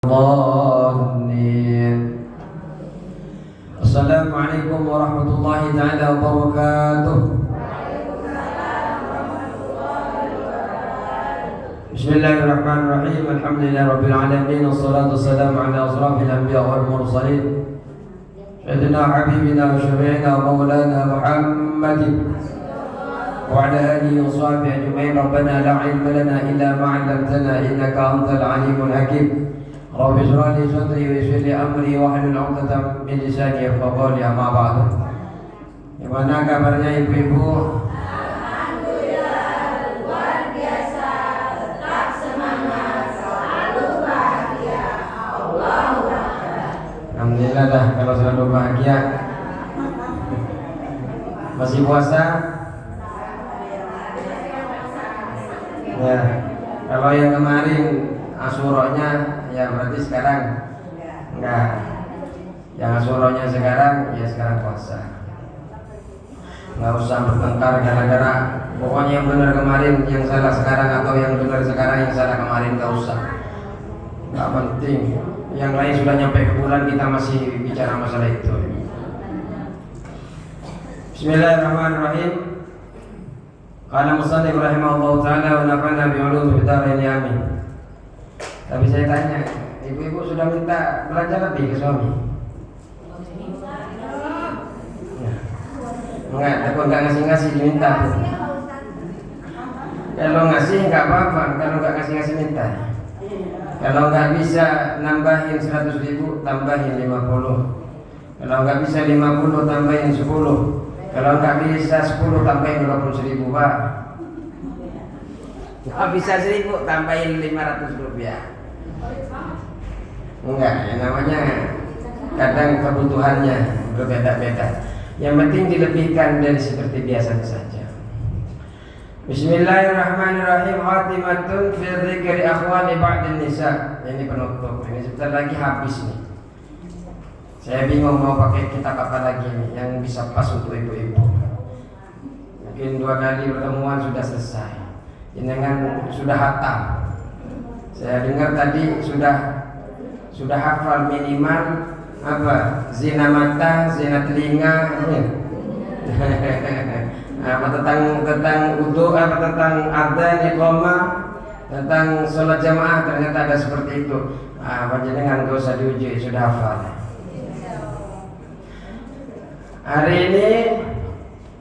الضالين. السلام عليكم ورحمة الله تعالى وبركاته. بسم الله الرحمن الرحيم. الحمد لله رب العالمين، والصلاة والسلام على أشرف الأنبياء والمرسلين سيدنا حبيبنا وشفيعنا ومولانا محمد وعلى آله وصحبه أجمعين. ربنا لا علم لنا إلا ما علمتنا إنك أنت العليم الحكيم. رب اشرح لي صدري ويسر لي أمري واحلل عقدة من لساني يفقهوا قولي. أما بعد. Gimana kabarnya ibu-ibu? Alhamdulillah, luar biasa. Tetap semangat, selalu bahagia. Allahu Akbar. Alhamdulillah dah kalau selalu bahagia. Masih puasa? Ya, kalau yang kemarin Asyuranya ya berarti sekarang enggak. Yang Asyuranya sekarang ya sekarang puasa. Enggak usah bertengkar gara-gara pokoknya yang benar kemarin yang salah sekarang, atau yang benar sekarang yang salah kemarin, enggak usah. Enggak penting. Yang lain sudah nyampe ke bulan, kita masih bicara masalah itu. Bismillahirrahmanirrahim. Qala musannif rahimahullah ta'ala wa nafa'na bi'ulumi fid dharain amin. Tapi saya tanya, ibu-ibu sudah minta belanja lebih ke suami? Enggak, takut enggak ngasih-ngasih diminta. Kalau ngasih enggak apa-apa, kalau enggak ngasih-ngasih minta. Kalau enggak bisa nambahin 100.000, tambahin 50. Kalau enggak bisa 50, tambahin 10. Kalau enggak bisa 10, tambahin 20.000, Pak. Enggak bisa 1.000, tambahin 500 rupiah. Enggak, yang namanya kadang kebutuhannya berbeda-beda. Yang penting dilebihkan dari seperti biasa saja. Bismillahirrahmanirrahim. Khatimatun fi dzikri akhwani ba'din nisa. Ini penutup. Ini sebentar lagi habis nih. Saya bingung mau pakai kitab apa lagi nih yang bisa pas untuk ibu-ibu. Mungkin 2 kali pertemuan sudah selesai. Jenengan sudah hatam. Saya dengar tadi sudah hafal minimal apa? Zina mata, zina telinga, apa tentang wudu, apa tentang adzan, iqamah, tentang sholat jamaah, ternyata ada seperti itu. Panjenengan enggak usah diuji, sudah hafal. Hari ini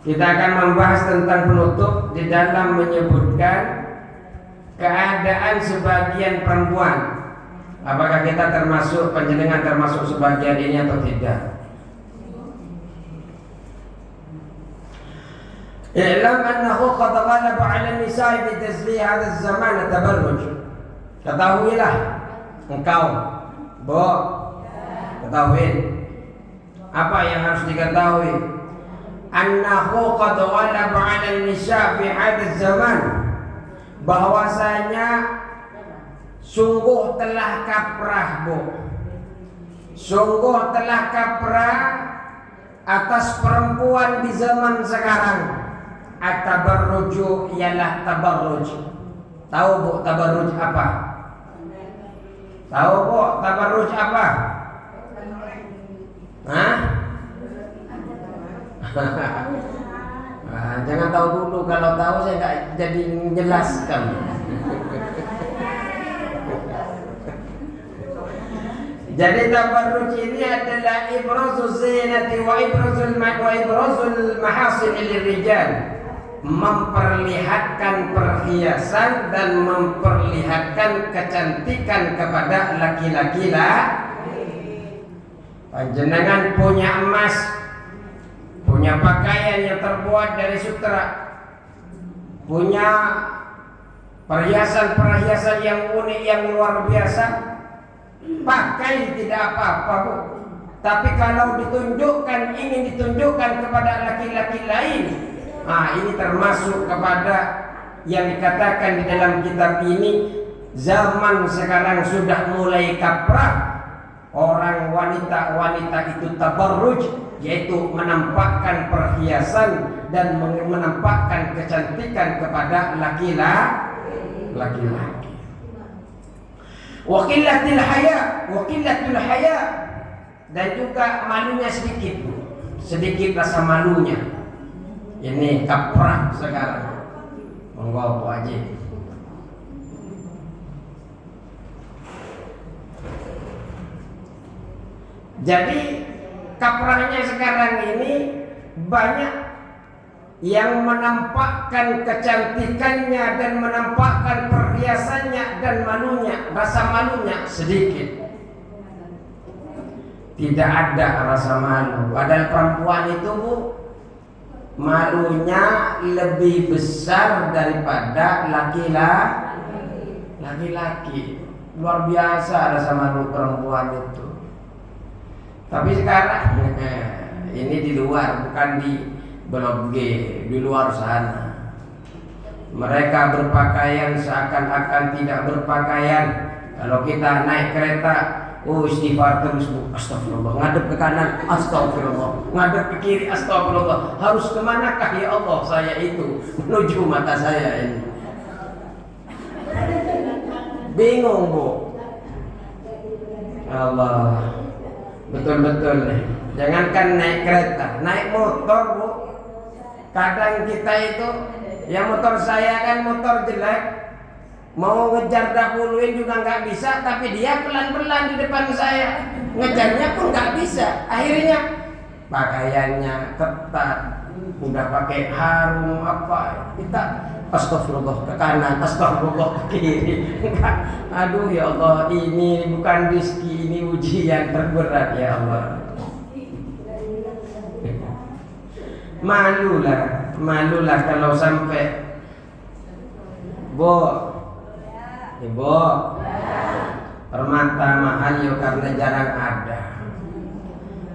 kita akan membahas tentang penutup di dalam menyebutkan keadaan sebagian perempuan. Apakah kita termasuk, panjenengan termasuk sebagian ini atau tidak? I'lam annahu qad ghalaba 'ala an-nisa'i fi tasbih hadha az-zaman at-tabarruj. Ketahuilah engkau, Bo, ketahui apa yang harus diketahui. Annahu qad ghalaba 'ala an-nisa' fi hadha az-zaman, bahwasanya sungguh telah kaprah, Bu. Sungguh telah kaprah atas perempuan di zaman sekarang. At-tabarruju ialah tabarruj. Tahu, Bu, tabarruj apa? Tahu, Bu, tabarruj apa? Hah? Jangan tahu dulu, kalau tahu saya nggak jadi menjelaskan. Jadi tabarruj ini adalah ibrazul zinati wa ibrazul mahasin lirijal, memperlihatkan perhiasan dan memperlihatkan kecantikan kepada laki-laki lah. Panjenengan punya emas, punya pakaian yang terbuat dari sutra, punya perhiasan-perhiasan yang unik, yang luar biasa, pakai tidak apa-apa, Bu. Tapi kalau ingin ditunjukkan kepada laki-laki lain, ini termasuk kepada yang dikatakan di dalam kitab ini, zaman sekarang sudah mulai kaprah. Orang wanita itu tabarruj, yaitu menampakkan perhiasan dan menampakkan kecantikan kepada laki-laki. Waqillatul haya, dan juga malunya sedikit, Bu. Sedikit rasa malunya. Ini kaprah sekarang. Monggo Bu Haji. Jadi kaprahnya sekarang ini banyak yang menampakkan kecantikannya dan menampakkan perhiasannya dan malunya, rasa malunya sedikit. Tidak ada rasa malu. Padahal perempuan itu, Bu, malunya lebih besar daripada laki-laki. Luar biasa rasa malu perempuan itu. Tapi sekarang ini di luar, bukan di Blok G, di luar sana. Mereka berpakaian seakan-akan tidak berpakaian. Kalau kita naik kereta, istighfar terus, Bu. Astagfirullah. Ngadep ke kanan, astagfirullah. Ngadep ke kiri, astagfirullah. Harus kemanakah ya Allah saya itu? Menuju mata saya ini. Bingung, Bu. Allah. Betul-betul nih. Jangankan naik kereta, naik motor, Bu. Kadang kita itu, ya motor saya kan motor jelek, mau ngejar dahuluin juga nggak bisa, tapi dia pelan-pelan di depan saya, ngejarnya pun nggak bisa. Akhirnya pakaiannya ketat, udah pakai harum apa, kita astagfirullah ke kanan, astagfirullah ke kiri. Aduh ya Allah, ini bukan rezeki, ini ujian terberat ya Allah. Malulah kalau sampai Ibu, permata mahal yo karena jarang ada.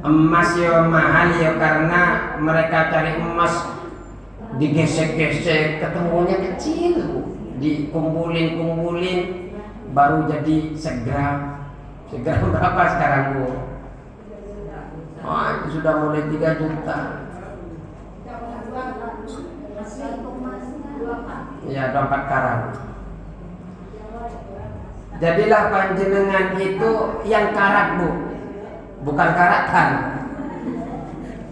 Emas yo mahal yo karena mereka cari emas digesek-gesek, ketemunya kecil, dikumpulin baru jadi segram. Segram berapa sekarang, Bu? Oh, itu sudah mulai 3 juta. Ya, 24 karat. Jadilah panjenengan itu yang karat, Bu, bukan karatan.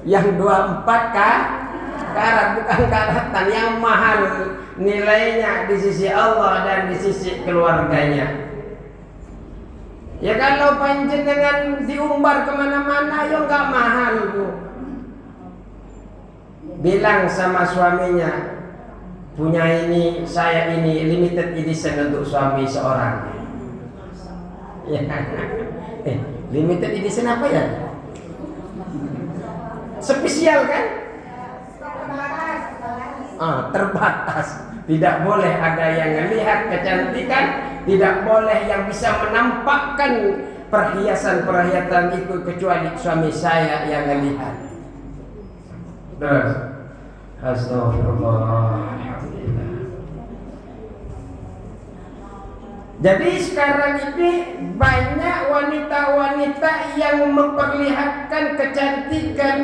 Yang 24 karat, bukan karatan. Yang mahal nilainya di sisi Allah dan di sisi keluarganya. Ya kalau panjenengan diumbar kemana-mana, ya nggak mahal, Bu. Bilang sama suaminya, punya ini, saya ini limited edition untuk suami seorang. Ya. Limited edition apa ya? Spesial kan? Terbatas. Tidak boleh ada yang melihat kecantikan, tidak boleh yang bisa menampakkan perhiasan-perhiasan itu kecuali suami saya yang melihat. Terus, astagfirullah. Jadi sekarang ini banyak wanita-wanita yang memperlihatkan kecantikan,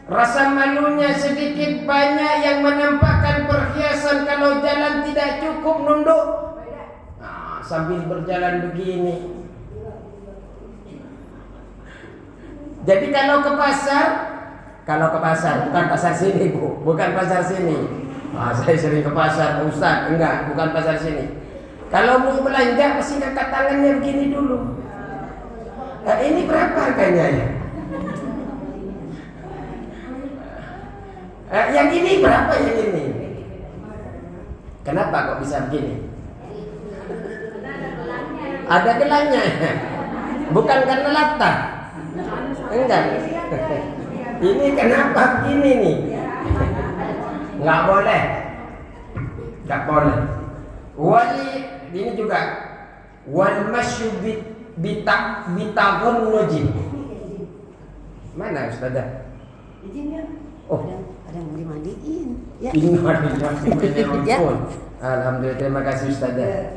rasa malunya sedikit, banyak yang menampakkan perhiasan. Kalau jalan tidak cukup nunduk, sambil berjalan begini. Jadi kalau ke pasar, bukan pasar sini, Bu, bukan pasar sini. Saya sering ke pasar, Ustaz, enggak, bukan pasar sini. Kalau mau belanja pasti angkat tangannya begini dulu. Ini berapa harganya ya? Yang ini berapa yang ini? Kenapa kok bisa begini? Ada gelangnya. Bukan karena latah. Enggak. Ini kenapa begini nih? Enggak boleh. Enggak boleh. Ini juga wal masyu bitaghunnuji. Mana Ustazah? Izinnya. Oh, Ada yang mau dimandiin. Ya. ini ya. Alhamdulillah, terima kasih Ustazah.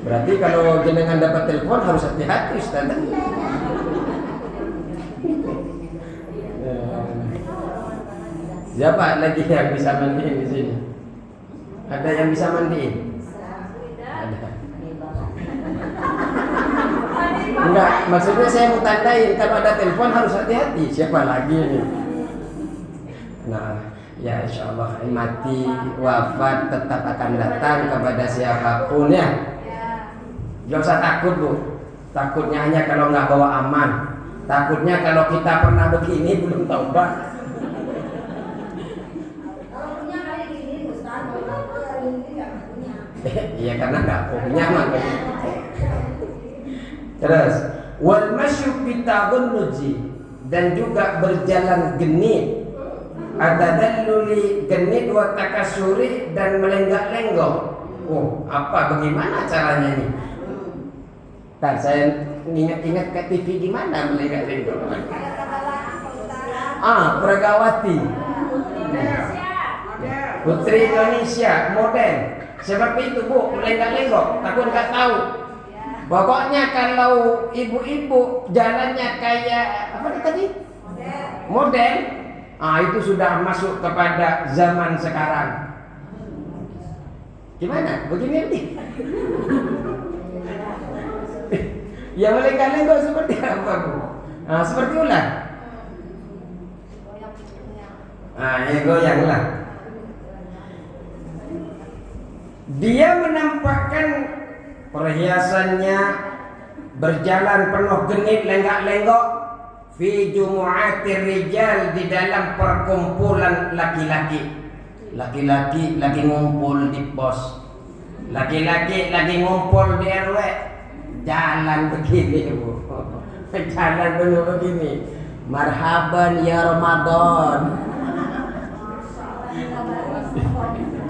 Berarti kalau jenengan dapat telepon harus hati-hati Ustazah. Siapa lagi yang bisa mandiin di sini? Ada yang bisa mandiin? Ada. Enggak, maksudnya saya mau tandain kalau ada telepon harus hati-hati. Siapa lagi ini? Nah, ya insya Allah mati wafat tetap akan datang kepada siapapun ya. Jangan usah takut bu. Takutnya hanya kalau nggak bawa aman. Takutnya kalau kita pernah begini belum taubat. Iya karena nggak punya makanya. Terus wal masyu bitadunnuji, dan juga berjalan genit, atadalluli genit wa takasuri, dan melenggak-lenggok. Oh, apa bagaimana caranya ini? Ntar saya ingat-ingat ke TV gimana melenggak-lenggok. Pergawati Putri Indonesia modern seperti itu bu, melenggak-lenggok, takut nggak tahu. Pokoknya kalau ibu-ibu jalannya kayak apa tadi? Modern. Itu sudah masuk kepada zaman sekarang. Gimana? Begini nih. Ya melenggak-lenggok seperti apa bu? Seperti ular. Ya goyanglah. Dia menampakkan perhiasannya berjalan penuh genit lenggak-lenggok fi jumu'atir rijal, di dalam perkumpulan laki-laki. Laki-laki lagi ngumpul di pos, laki-laki lagi ngumpul di RW, jalan begini bu. Jalan penuh begini. Marhaban ya Ramadan.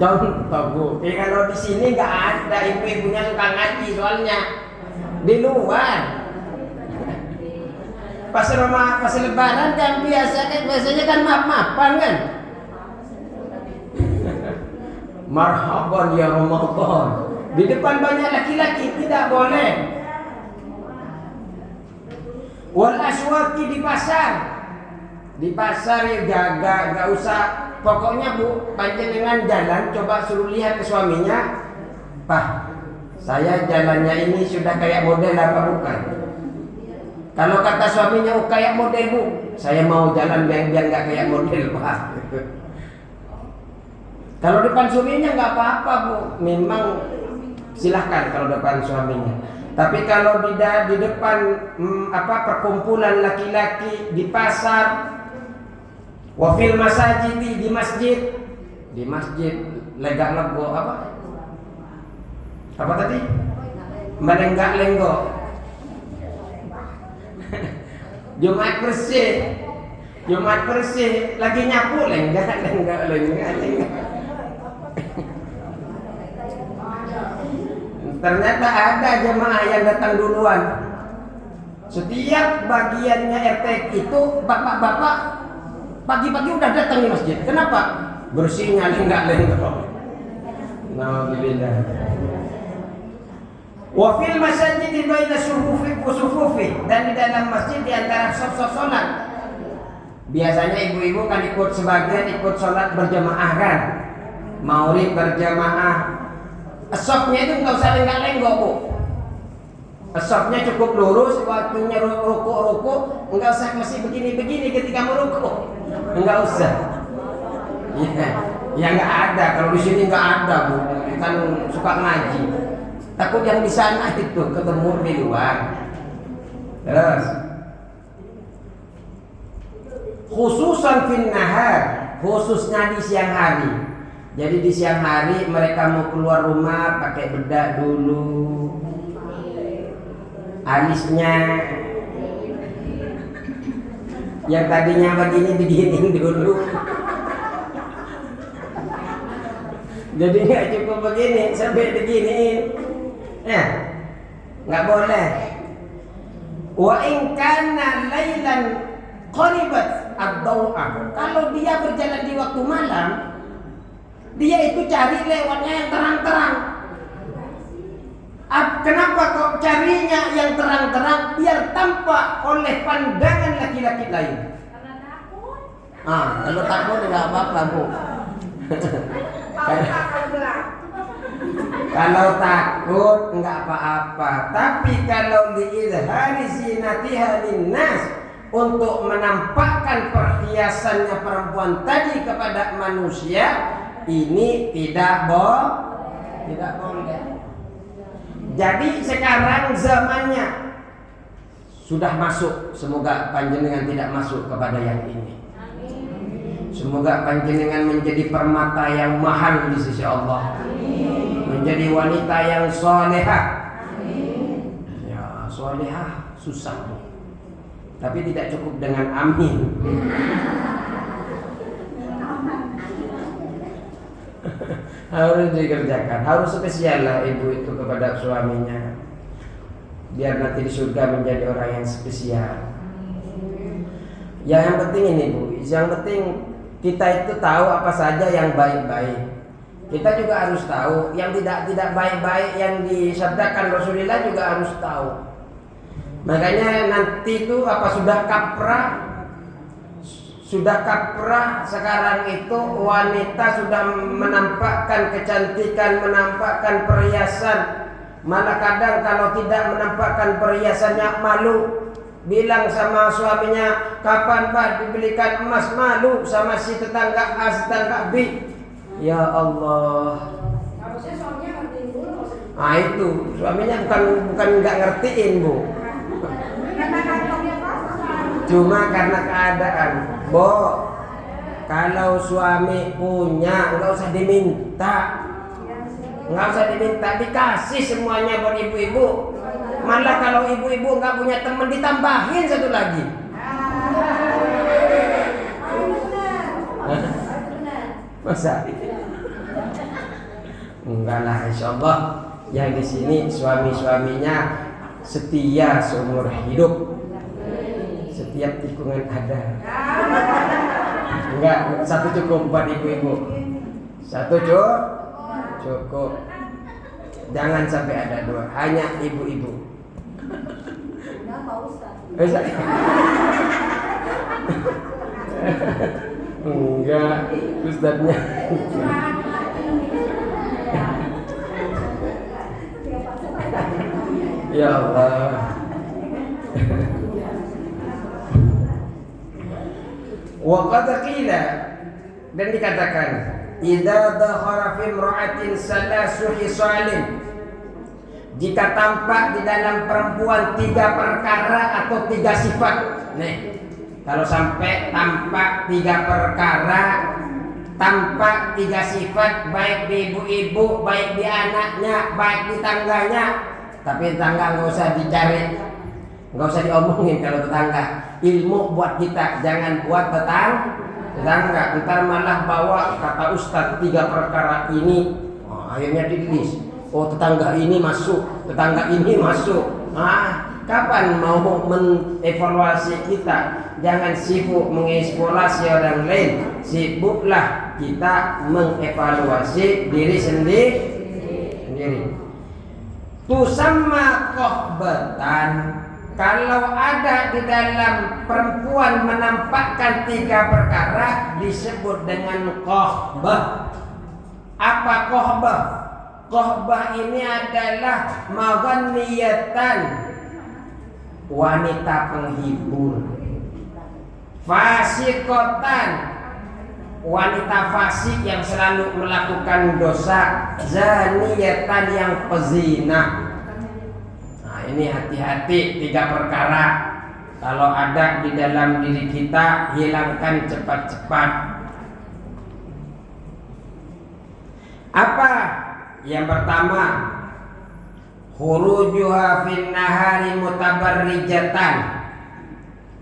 Contoh bu, kalau di sini nggak ada ibu-ibunya suka ngaji soalnya di luar. Pas Lebaran kan biasanya kan maaf-maafan kan. Marhaban ya Ramadan. Di depan banyak laki-laki tidak boleh. Wal aswaqi, di pasar. Di pasar ya jaga, nggak usah. Pokoknya bu, panjenengan jalan, coba suruh lihat ke suaminya, Pak, saya jalannya ini sudah kayak model apa bukan? Kalau kata suaminya, kayak model bu, saya mau jalan biar nggak kayak model Pak. Kalau depan suaminya nggak apa-apa bu, memang silahkan kalau depan suaminya. Tapi kalau di depan perkumpulan laki-laki di pasar, wafil masajid, di masjid lenggak-lenggok apa tadi? Melenggak-lenggok. Jumat bersih lagi nyapu lenggak-lenggok. Ternyata ada jemaah yang datang duluan. Setiap bagiannya RT itu bapak-bapak pagi-pagi udah datang di masjid. Kenapa? Bersihnya lenggak-lenggok. Alhamdulillah. Wa fil masajid baina sufufi, dan di dalam masjid di antara saf-saf salat. Biasanya ibu-ibu kan sebagian ikut salat berjamaah kan. Maurid berjamaah. Safnya itu enggak usah lenggak-lenggok, Bu. Safnya cukup lurus, waktunya rukuk, enggak usah masih begini-begini ketika merukuk. Enggak usah. Ya enggak ada, kalau di sini enggak ada, Bu. Kan suka ngaji. Takut yang di sana itu ketemu di luar. Terus khususan fin nahar, khususnya di siang hari. Jadi di siang hari mereka mau keluar rumah pakai bedak dulu, alisnya yang tadinya begini diginiin dulu. Jadi nggak cukup begini sampai diginiin, ya nggak boleh. Wa in kana lailan qaribat ad-daw'a, kalau dia berjalan di waktu malam, dia itu cari lewatnya yang terang-terang. Kenapa kok carinya yang terang-terang? Biar tampak oleh pandangan laki-laki lain. Karena takut. Kalau takut nggak apa-apa Bu. Kalau takut nggak apa-apa. Tapi kalau liizhari zinatiha linnas, untuk menampakkan perhiasannya perempuan tadi kepada manusia, ini tidak boleh. Jadi sekarang zamannya sudah masuk. Semoga panjenengan tidak masuk kepada yang ini. Semoga panjenengan menjadi permata yang mahal di sisi Allah. Menjadi wanita yang solehah. Ya, solehah susah Bu. Tapi tidak cukup dengan amin. Harus dikerjakan. Harus spesial lah ibu itu kepada suaminya. Biar nanti di surga menjadi orang yang spesial. Ya, yang penting ini Bu. Yang penting kita itu tahu apa saja yang baik-baik. Kita juga harus tahu yang tidak baik-baik yang disabdakan Rasulullah juga harus tahu. Makanya nanti itu sudah kaprah sekarang itu wanita sudah menampakkan kecantikan, menampakkan perhiasan. Malah kadang kalau tidak menampakkan perhiasannya malu. Bilang sama suaminya, kapan Pak dibelikan emas, malu sama si tetangga A, tetangga B. Ya Allah. Harusnya suaminya ngertiin dulu. Itu suaminya bukan nggak ngertiin Bu. Cuma karena keadaan. Bo, kalau suami punya nggak usah diminta. Nggak usah diminta, dikasih semuanya buat ibu-ibu. Malah kalau ibu-ibu nggak punya teman ditambahin satu lagi. Masa? Enggak lah, insya Allah yang di sini suami-suaminya setia seumur hidup. Setiap tikungan ada. Enggak, satu cukup buat ibu-ibu. Satu cukup. Jangan sampai ada dua, hanya ibu-ibu. Enggak, Ustadznya. Ya Allah. Wa qad qila, dan dikatakan, idza dhahara fi imra'atin salasu hisalin, jika tampak di dalam perempuan 3 perkara atau 3 sifat. Nih, kalau sampai tampak 3 perkara, tampak 3 sifat, baik di ibu-ibu, baik di anaknya, baik di tangganya. Tapi tetangga nggak usah dicari, nggak usah diomongin kalau tetangga. Ilmu buat kita, jangan buat tetangga. Ntar malah bawa kata Ustadz 3 perkara ini, akhirnya ditulis. Oh, tetangga ini masuk, tetangga ini masuk. Kapan mau mengevaluasi kita? Jangan sibuk mengevaluasi orang lain. Sibuklah kita mengevaluasi diri sendiri. Tusamma kohbatan. Kalau ada di dalam perempuan menampakkan 3 perkara, disebut dengan kohbah. Apa kohbah? Kohbah ini adalah maghanniyatan, wanita penghibur. Fasikotan, wanita fasik yang selalu melakukan dosa. Zaniyatan, yang pezina. Nah, ini hati-hati 3 perkara. Kalau ada di dalam diri kita, hilangkan cepat-cepat. Apa? Yang pertama, khurujuha fin nahari mutabarrijatan,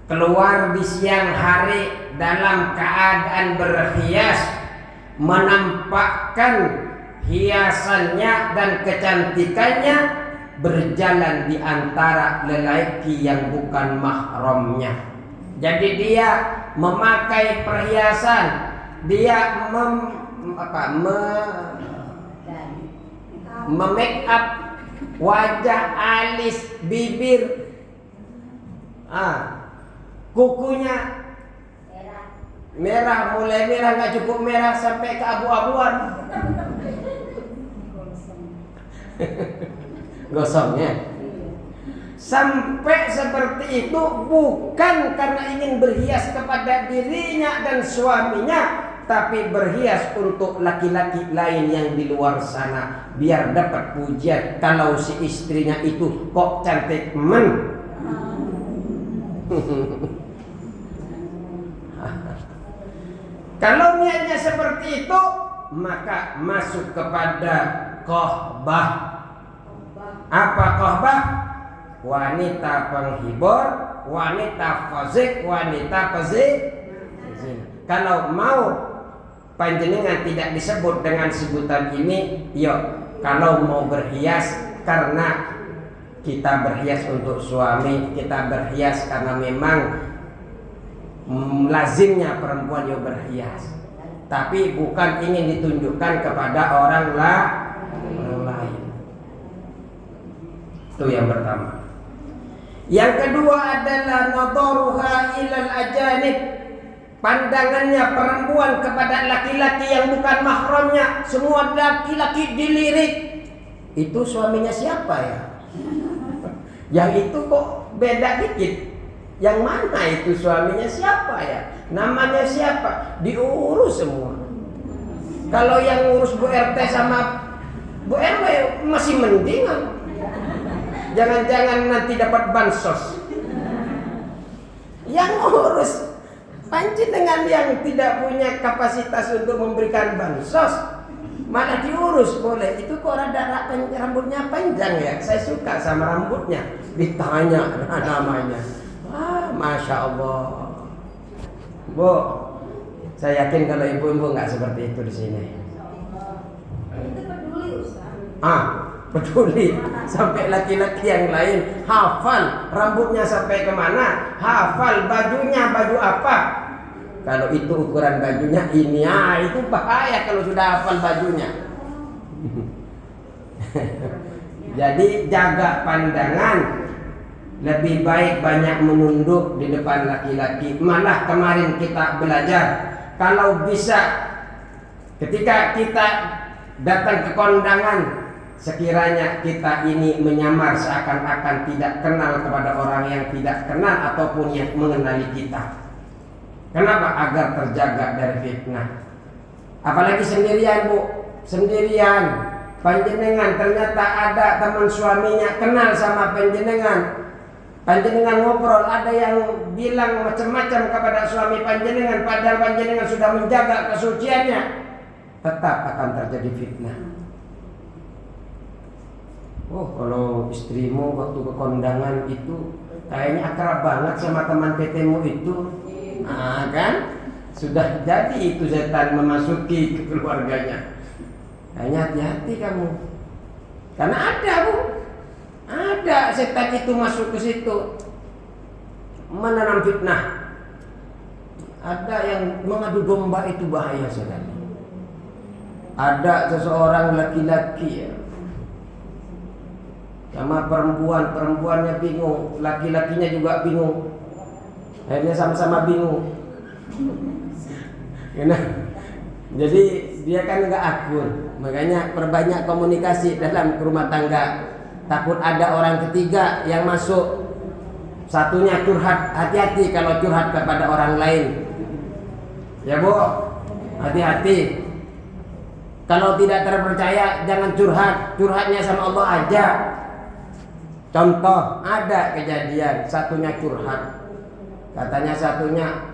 keluar di siang hari dalam keadaan berhias, menampakkan hiasannya dan kecantikannya, berjalan di antara lelaki yang bukan mahramnya. Jadi dia memakai perhiasan, dia memake up wajah, alis, bibir, kukunya Merah, mulai merah nggak cukup merah sampai ke abu-abuan. Gosongnya. Sampai seperti itu bukan karena ingin berhias kepada dirinya dan suaminya, tapi berhias untuk laki-laki lain yang di luar sana biar dapat pujian. Kalau si istrinya itu kok cantik Kalau niatnya seperti itu, maka masuk kepada kohbah. Apa kohbah? Wanita penghibur, wanita fasik, wanita pezina. Kalau mau panjenengan tidak disebut dengan sebutan ini, yuk. Kalau mau berhias karena kita berhias untuk suami, kita berhias karena memang lazimnya perempuan yang berhias, tapi bukan ingin ditunjukkan kepada orang lain. Itu yang pertama. Yang kedua adalah nadharuha ilal ajanib. Pandangannya perempuan kepada laki-laki yang bukan mahramnya. Semua laki-laki dilirik. Itu suaminya siapa ya? Yang itu kok beda dikit. Yang mana itu suaminya siapa ya? Namanya siapa? Diurus semua. Kalau yang ngurus Bu RT sama Bu RW masih mendingan. Jangan-jangan nanti dapat bansos. Yang ngurus panjenengan yang tidak punya kapasitas untuk memberikan bansos malah diurus boleh. Itu kok rambutnya panjang ya? Saya suka sama rambutnya. Ditanya namanya. Masya Allah. Bu, saya yakin kalau ibu-ibu nggak seperti itu di sini. Itu peduli Ustaz. Peduli sampai laki-laki yang lain hafal rambutnya sampai kemana, hafal bajunya baju apa. Kalau itu ukuran bajunya ini, itu bahaya kalau sudah hafal bajunya. Jadi jaga pandangan. Lebih baik banyak menunduk di depan laki-laki. Malah kemarin kita belajar, kalau bisa ketika kita datang ke kondangan, sekiranya kita ini menyamar seakan-akan tidak kenal kepada orang yang tidak kenal ataupun yang mengenali kita. Kenapa? Agar terjaga dari fitnah. Apalagi sendirian, Bu. Sendirian. Panjenengan ternyata ada teman suaminya kenal sama panjenengan. Panjenengan ngobrol, ada yang bilang macam-macam kepada suami panjenengan, padahal panjenengan sudah menjaga kesuciannya. Tetap akan terjadi fitnah. Oh, kalau istrimu waktu ke kondangan itu kayaknya akrab banget sama teman PT-mu itu. Kan? Sudah jadi itu setan memasuki ke keluarganya. Kayaknya hati-hati kamu. Karena ada, Bu. Ada setan itu masuk ke situ menanam fitnah. Ada yang mengadu domba, itu bahaya sekali. Ada seseorang laki-laki ya, sama perempuan, perempuannya bingung, laki-lakinya juga bingung. Akhirnya sama-sama bingung. Jadi dia kan nggak akur, makanya perbanyak komunikasi dalam rumah tangga. Takut ada orang ketiga yang masuk. Satunya curhat, hati-hati kalau curhat kepada orang lain. Ya Bu, hati-hati. Kalau tidak terpercaya jangan curhat, curhatnya sama Allah aja. Contoh, ada kejadian satunya curhat. Katanya satunya,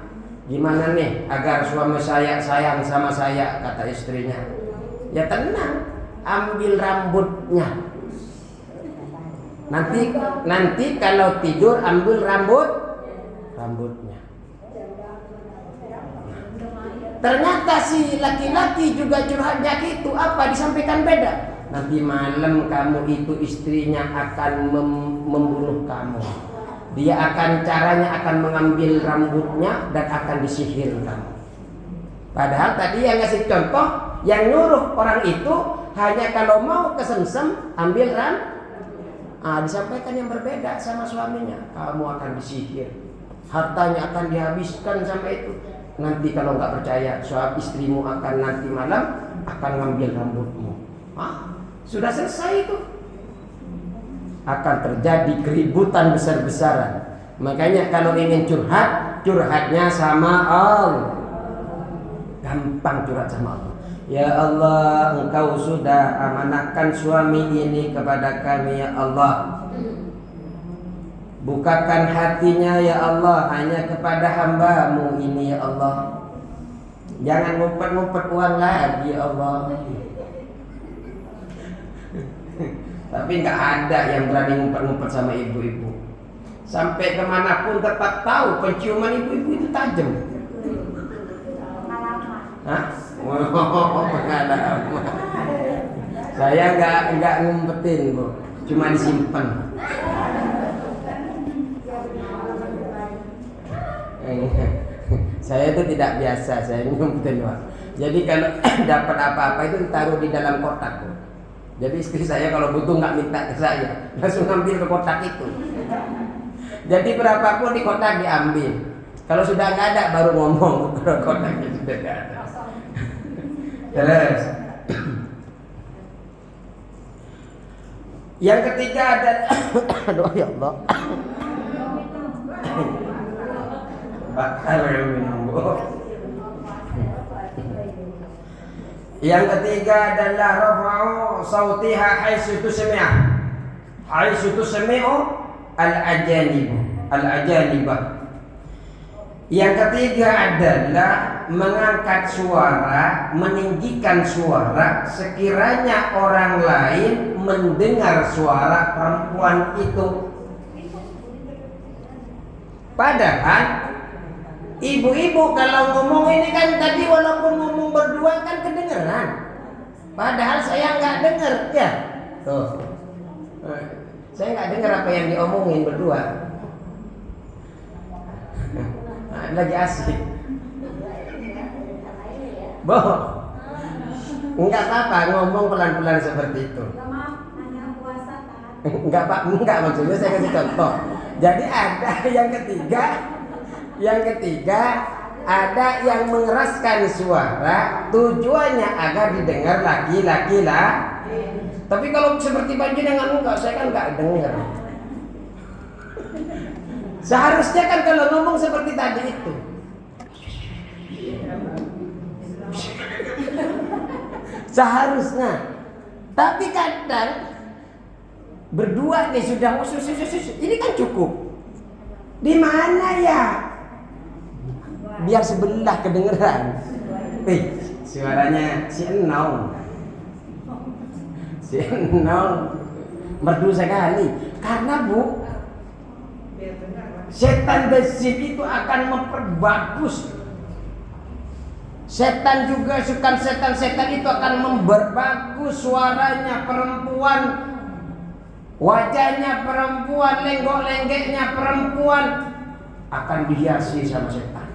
gimana nih agar suami saya sayang sama saya, kata istrinya. Ya tenang, ambil rambutnya. Nanti kalau tidur ambil rambutnya. Ternyata si laki-laki juga curhatnya gitu. Apa disampaikan beda? Nanti malam kamu itu istrinya akan membunuh kamu. Dia caranya akan mengambil rambutnya dan akan disihir kamu. Padahal tadi yang ngasih contoh, yang nyuruh orang itu hanya kalau mau kesemsem ambil disampaikan yang berbeda sama suaminya. Kamu akan disihir, hartanya akan dihabiskan sama itu. nanti kalau nggak percaya suami istrimu akan nanti malam akan ngambil rambutmu. Sudah selesai itu. Akan terjadi keributan besar-besaran. Makanya kalau ingin curhat, curhatnya sama Allah. Gampang curhat sama Allah. Ya Allah, Engkau sudah amanahkan suami ini kepada kami ya Allah. Bukakan hatinya ya Allah hanya kepada hamba-Mu ini ya Allah. Jangan ngumpet-ngumpet uang lagi ya Allah. Tapi nggak ada yang berani ngumpet-ngumpet sama ibu-ibu. Sampai kemanapun tetap tahu penciuman ibu-ibu itu tajam. Hah? Pengalaman. Saya nggak ngumpetin Bu, cuma disimpan. Saya itu tidak biasa, saya ngumpetin Pak. Jadi kalau dapat apa-apa itu taruh di dalam kotak. Jadi istri saya kalau butuh nggak minta ke saya, langsung ambil ke kotak itu. Jadi berapapun di kotak diambil. Kalau sudah nggak ada baru ngomong kalau kotaknya sudah nggak ada. Terus yang ketiga ada aduh ya Allah. Bakal minum Bu. Yang ketiga adalah rafa'u sautiha haitsu tusmi'u. Haitsu tusmi'u al-ajanibah. Yang ketiga adalah mengangkat suara, meninggikan suara sekiranya orang lain mendengar suara perempuan itu. Padahal ibu-ibu kalau ngomong ini kan tadi walaupun ngomong berdua kan kedengeran. Padahal saya nggak dengar ya. Tuh, saya nggak dengar apa yang diomongin berdua. Lagi asik. Boh, enggak apa-apa ngomong pelan-pelan seperti itu. Enggak Pak, enggak maksudnya saya kasih contoh. Jadi ada yang ketiga ada yang mengeraskan suara tujuannya agar didengar laki-laki lah. Tapi kalau seperti panjenengan enggak, saya kan enggak dengar. Seharusnya kan kalau ngomong seperti tadi itu. Seharusnya. Tapi kadang berdua nih sudah ini kan cukup. Di mana ya? Biar sebelah kedengeran. Suaranya si Enong. Si Enong merdu sekali. Karena Bu, setan desit itu akan memperbagus. Setan juga suka setan itu akan memperbagus suaranya perempuan, wajahnya perempuan, lenggok-lenggeknya perempuan akan dihiasi sama setan.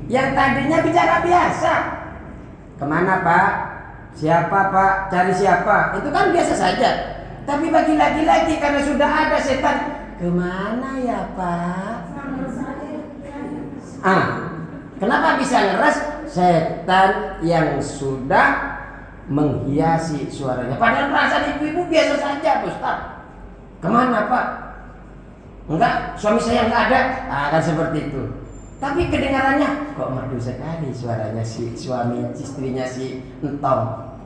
Yang tadinya bicara biasa, kemana Pak? Siapa Pak? Cari siapa? Itu kan biasa saja. Tapi bagi laki-laki karena sudah ada setan, kemana ya Pak? Kenapa bisa ngeres? Setan yang sudah menghiasi suaranya. Padahal perasaan ibu-ibu biasa saja Ustaz. Kemana Pak? Enggak, suami saya enggak ada. Kan seperti itu. Tapi kedengarannya kok merdu sekali suaranya si suami istrinya si Entong.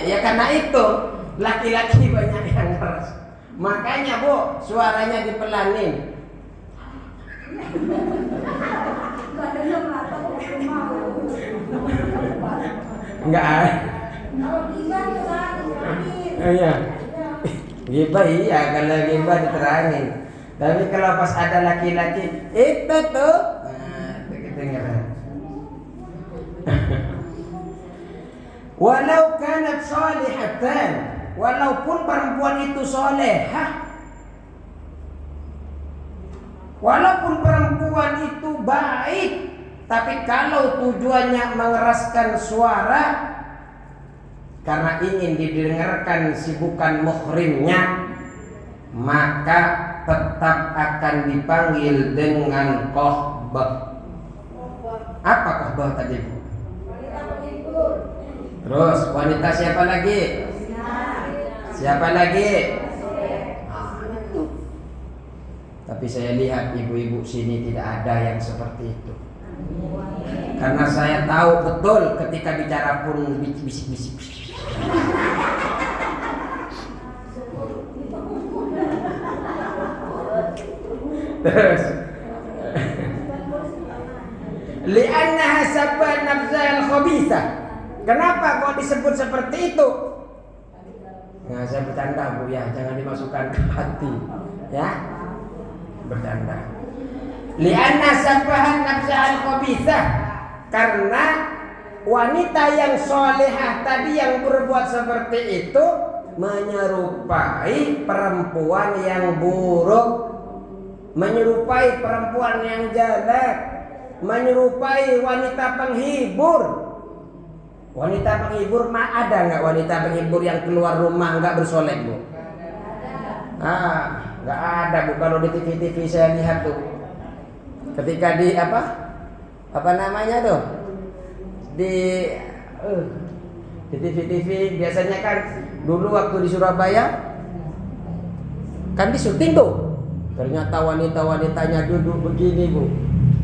Ya karena itu laki-laki banyak yang ngeres. Makanya Bu, suaranya dipelanin. Enggak. Iya. Gibah iya kalau gibah diterangin. Tapi kalau pas ada laki-laki itu tuh, kedengeran. Walau kanat salihatan, walaupun perempuan itu solehah, walaupun perempuan itu baik, tapi kalau tujuannya mengeraskan suara karena ingin didengarkan si bukan muhrimnya, maka tetap akan dipanggil dengan kohbah. Apa kohbah tadi, Bu? Terus wanita siapa lagi? Siapa lagi? Itu. Tapi saya lihat ibu-ibu sini tidak ada yang seperti itu. Karena saya tahu betul ketika bicara pun bisik-bisik. Terus li'annaha sabbat nafsal khabithah. Kenapa kok disebut seperti itu? Nah, saya bercanda, Bu, ya, jangan dimasukkan ke hati, ya. Bercanda. Li'anna sabbahan nafsal khabithah, karena wanita yang solehah tadi yang berbuat seperti itu menyerupai perempuan yang buruk, menyerupai perempuan yang jelek, menyerupai wanita penghibur. Wanita penghibur ada nggak wanita penghibur yang keluar rumah nggak bersolek, Bu? Nggak ada, Bu. Kalau di TV saya lihat tuh, ketika di apa namanya tuh di TV biasanya kan dulu waktu di Surabaya kan di syuting tuh, ternyata wanitanya duduk begini, Bu,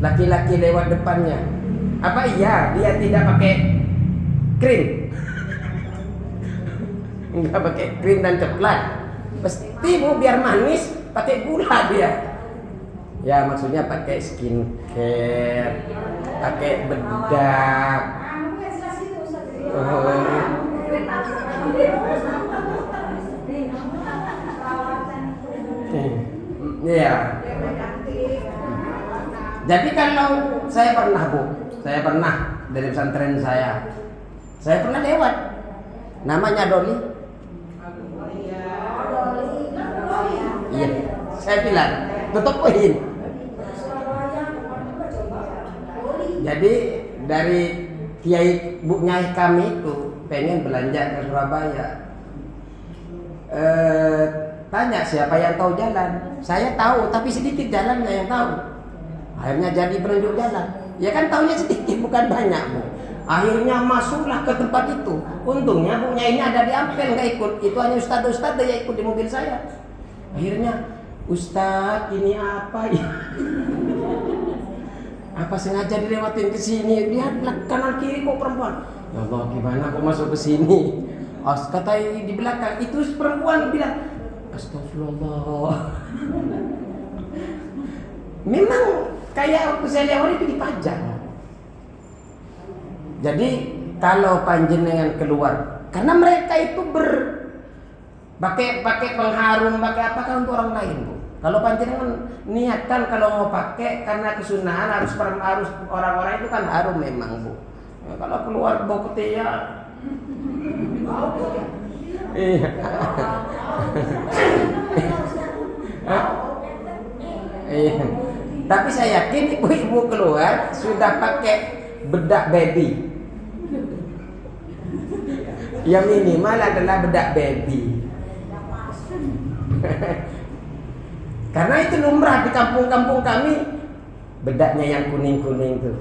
laki-laki lewat depannya. Apa iya dia tidak pakai krim? Enggak pakai krim dan coklat. Pasti, Bu, biar manis pakai gula dia. Ya, maksudnya pakai skincare, pakai bedak. Iya. Jadi kalau saya pernah, Bu, dari pesantren saya pernah lewat, namanya Doli. Iya, saya bilang tutup poin. Jadi dari kiai Bu Nyai kami itu pengen belanja ke Surabaya. Tanya siapa yang tahu jalan. Saya tahu, tapi sedikit jalannya yang tahu. Akhirnya jadi penunjuk jalan. Ya kan tahunya sedikit, bukan banyak, Bu. Akhirnya masuklah ke tempat itu. Untungnya Bu Nyai ini ada di Ampel, nggak ikut. Itu hanya ustadz yang ikut di mobil saya. Akhirnya, Ustadz ini apa ya? Apa sengaja dilewatin ke sini? Lihat kanan kiri kok perempuan. Ya Allah, gimana kok masuk ke sini? Kata di belakang itu perempuan bilang, astagfirullah. Memang kayak waktu saya lewat itu dipajang. Jadi kalau panjenengan keluar, karena mereka itu pakai pengharum, pakai apa kan untuk orang lain, Bu. Kalau panjenengan niatkan kalau mau pakai karena kesunahan harus orang-orang itu kan harum memang, Bu. Ya, kalau keluar bau ketiak. Iya. Iya. Tapi saya yakin ibu-ibu keluar sudah pakai bedak baby. Yang minimal adalah bedak baby. Karena itu lumrah di kampung-kampung kami, bedaknya yang kuning-kuning tuh.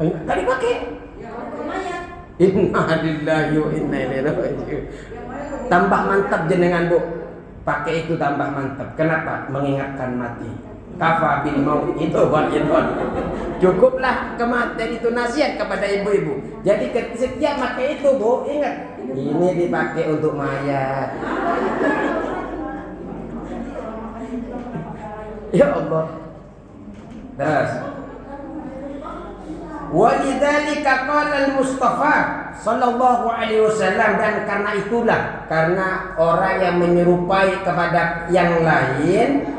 Tadi pakai. Inna lillahi wa inna ilaihi raji'un. Tambah mantap jenengan, Bu. Pakai itu tambah mantap. Kenapa? Mengingatkan mati. Kafa bil maut itu wa'idun. Cukuplah kematian itu nasihat kepada ibu-ibu. Jadi setiap pakai itu, Bu, ingat, ini dipakai untuk mayat. Ya Allah. Terus walidzalika qala al-Mustafa sallallahu alaihi wasallam, dan karena itulah, karena orang yang menyerupai kepada yang lain.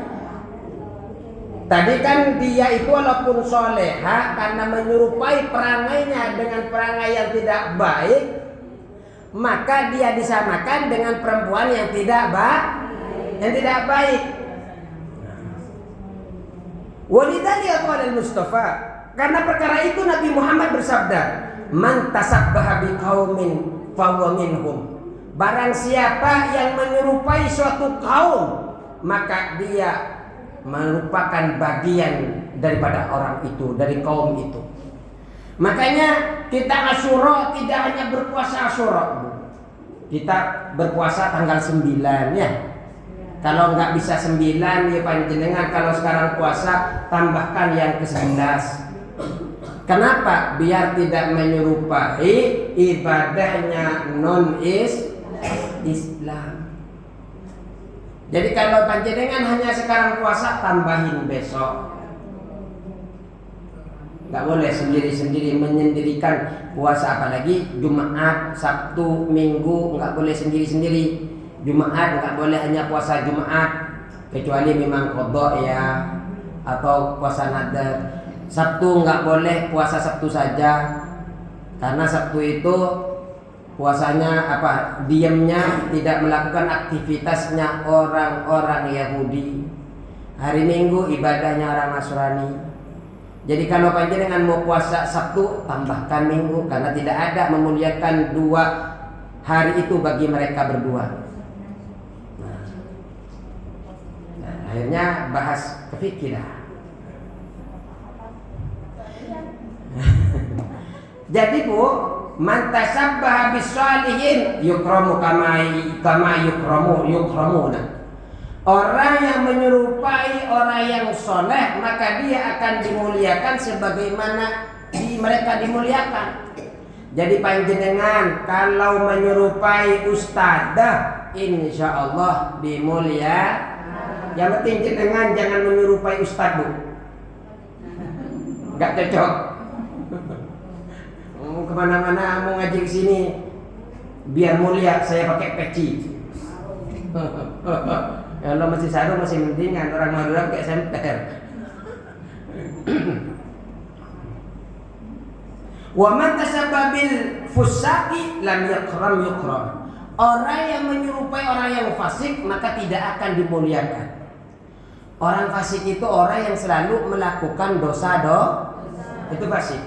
Tadi kan dia itu walaupun soleha, karena menyerupai perangainya dengan perangai yang tidak baik, maka dia disamakan dengan perempuan yang tidak baik. Walidzalika qala al-Mustafa, karena perkara itu Nabi Muhammad bersabda, "Man tasabbaha biqaumin fahuwa minhum." Barang siapa yang menyerupai suatu kaum, maka dia merupakan bagian daripada orang itu, dari kaum itu. Makanya kita Asyura tidak hanya berpuasa Asyura, Bu. Kita berpuasa tanggal 9 ya. Kalau nggak bisa 9 ya panjenengan, kalau sekarang puasa tambahkan yang ke-11. Kenapa? Biar tidak menyerupai ibadahnya Islam. Jadi kalau panjenengan hanya sekarang puasa, tambahin besok. Nggak boleh sendiri-sendiri menyendirikan puasa, apalagi Jumat, Sabtu, Minggu nggak boleh sendiri-sendiri. Jumat nggak boleh hanya puasa Jumat, kecuali memang qadha ya, atau puasa nadar. Sabtu nggak boleh puasa Sabtu saja, karena Sabtu itu puasanya diamnya, tidak melakukan aktivitasnya orang-orang Yahudi. Hari Minggu ibadahnya orang Nasrani. Jadi kalau panjenengan mau puasa Sabtu, tambahkan Minggu, karena tidak ada memuliakan 2 hari itu bagi mereka berdua. Nah, akhirnya bahas kefikiran. Jadi Bu, man tasabbaha bis-shalihin yukramu kama yukramuna. Orang yang menyerupai orang yang soleh, maka dia akan dimuliakan sebagaimana mereka dimuliakan. Jadi panjenengan kalau menyerupai ustadzah, insya Allah dimuliakan. Yang penting jenengan jangan menyerupai ustadz, Bu. Gak cocok. Kemana-mana mau ngaji ke sini, biar mulia saya pakai peci. Kalau masih sarung masih mendingan, orang Madura kayak semper. Wa man tasabba bil fusaqi lam yukram. Orang yang menyerupai orang yang fasik maka tidak akan dimuliakan. Orang fasik itu orang yang selalu melakukan dosa. Itu fasik.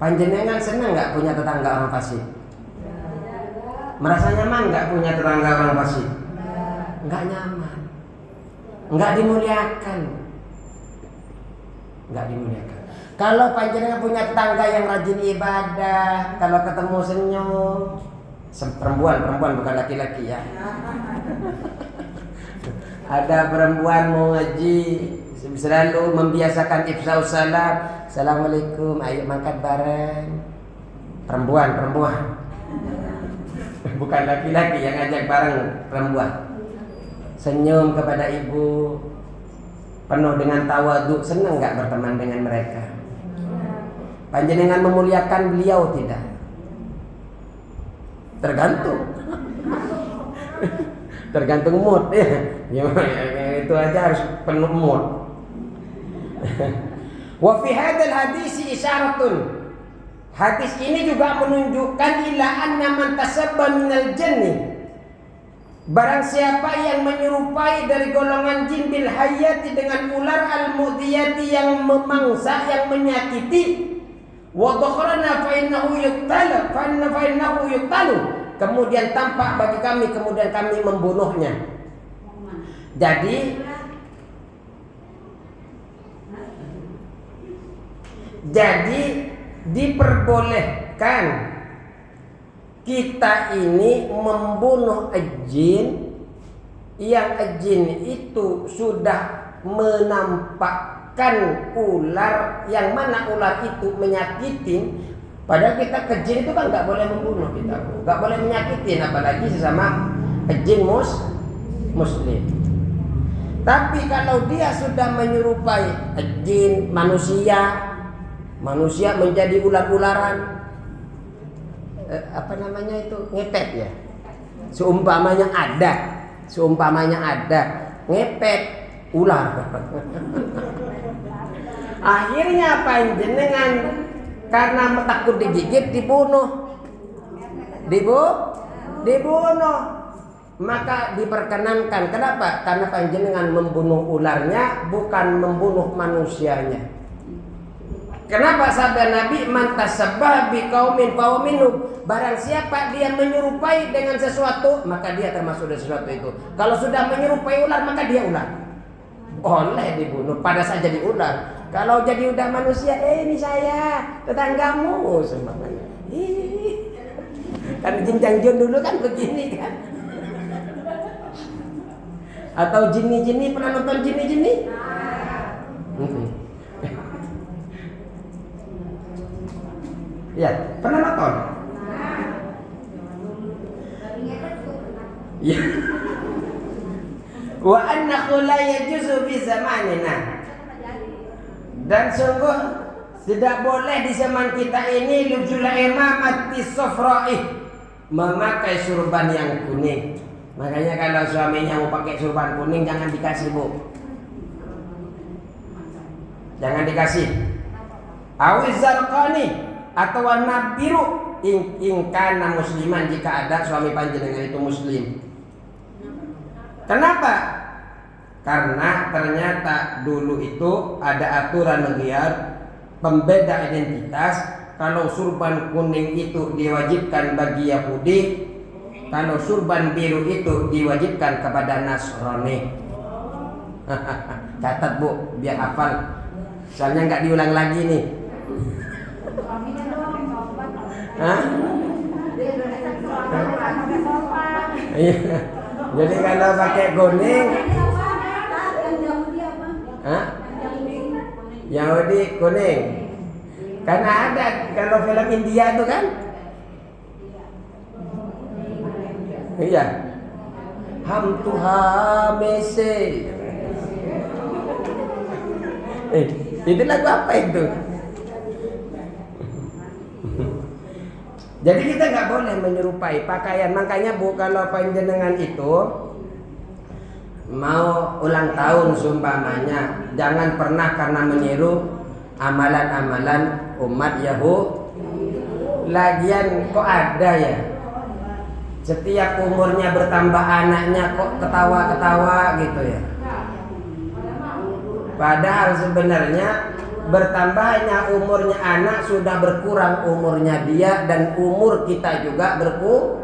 Panjenengan senang nggak punya tetangga orang fasik? Merasa nyaman nggak punya tetangga orang fasik? Nggak nyaman, nggak dimuliakan. Kalau panjenengan punya tetangga yang rajin ibadah, kalau ketemu senyum, perempuan bukan laki-laki ya. Ada perempuan mau ngaji, selalu membiasakan ifsa'us salam. Assalamualaikum, ayo makan bareng. Perempuan. Bukan laki-laki yang ngajak bareng, perempuan. Senyum kepada ibu, penuh dengan tawadhu. Senang nggak berteman dengan mereka? Panjenengan memuliakan beliau tidak? Tergantung mood ya. Itu aja harus penuh mood. Wa fi hadzal hadis isyaratun. Hadis ini juga menunjukkan ila anna man tasabba minal janni. Barang siapa yang menyerupai dari golongan jin bil hayati dengan ular al-mudiyati yang memangsa, yang menyakiti, wa dakharana fa innahu yuqtalu, kemudian tampak bagi kami, kemudian kami membunuhnya. Jadi diperbolehkan kita ini membunuh jin yang jin itu sudah menampakkan ular, yang mana ular itu menyakitin. Padahal kita ke jin itu kan nggak boleh membunuh, kita nggak boleh menyakitin, apalagi sesama jin muslim. Tapi kalau dia sudah menyerupai jin manusia menjadi ular-ularan, ngepet ya. Seumpamanya ada ngepet ular. Akhirnya panjenengan karena takut digigit dibunuh. Maka diperkenankan. Kenapa? Karena panjenengan membunuh ularnya, bukan membunuh manusianya. Kenapa sabda Nabi man tasabbah biqaumin fahuwa minhum? Barang siapa dia menyerupai dengan sesuatu, maka dia termasuk dari sesuatu itu. Kalau sudah menyerupai ular, maka dia ular. Boleh dibunuh pada saat jadi ular. Kalau jadi udah manusia, ini saya, tetanggamu seumpamanya. Kan Jin Jang Jun dulu kan begini kan. Atau Jinni-Jinni, pernah nonton Jinni-Jinni? Ya, pernah nonton? Ya. Wa annahu la yajuzu fi zamanina. Dan sungguh tidak boleh di zaman kita ini lujul imamati safra'i, memakai surban yang kuning. Makanya kalau suaminya mau pakai surban kuning jangan dikasih, Bu. Jangan dikasih. Awiz zarqani atau warna biru ingkana musliman, jika ada suami panjenengan itu muslim. Kenapa? Karena ternyata dulu itu ada aturan liar pembeda identitas. Kalau surban kuning itu diwajibkan bagi Yahudi, kalau surban biru itu diwajibkan kepada Nasrani. Catat, Bu, biar hafal. Soalnya nggak diulang lagi nih. Hah? Iya. Jadi kalau pakai kuning, hah? Yahudi kuning. Karena ada kalau film India itu kan? Iya. Ham Tuhan Mese. Itu lagu apa itu? Jadi kita nggak boleh menyerupai pakaian. Makanya Bu, kalau panjenengan itu mau ulang tahun seumpamanya, jangan pernah karena meniru amalan-amalan umat Yahudi. Lagian kok ada ya, setiap umurnya bertambah anaknya kok ketawa-ketawa gitu ya. Padahal sebenarnya bertambahnya umurnya anak sudah berkurang umurnya dia, dan umur kita juga berkurang.